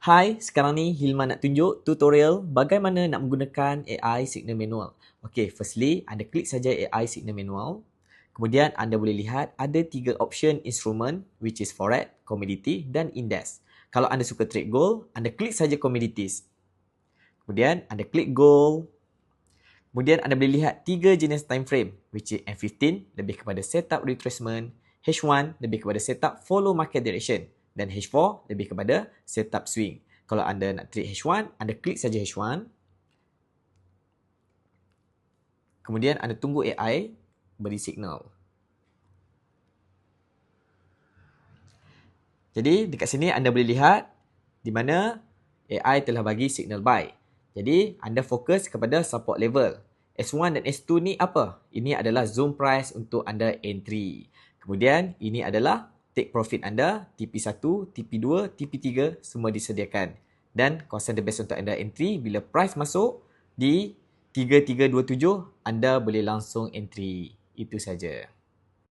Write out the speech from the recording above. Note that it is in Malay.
Hai, sekarang ni Hilman nak tunjuk tutorial bagaimana nak menggunakan AI Signal Manual. Okay, firstly, anda klik saja AI Signal Manual. Kemudian anda boleh lihat ada 3 option instrument which is Forex, Commodity dan Index. Kalau anda suka trade gold, anda klik saja Commodities. Kemudian anda klik gold. Kemudian anda boleh lihat 3 jenis time frame which is M15 lebih kepada setup retracement, H1 lebih kepada setup follow market direction dan H4 lebih kepada setup swing. Kalau anda nak trade H1, anda klik saja H1. Kemudian anda tunggu AI beri signal. Jadi dekat sini anda boleh lihat di mana AI telah bagi signal buy. Jadi anda fokus kepada support level. S1 dan S2 ni apa? Ini adalah zone price untuk anda entry. Kemudian ini adalah take profit anda, TP1, TP2, TP3 semua disediakan. Dan kawasan the best untuk anda entry bila price masuk di 3327 anda boleh langsung entry. Itu saja.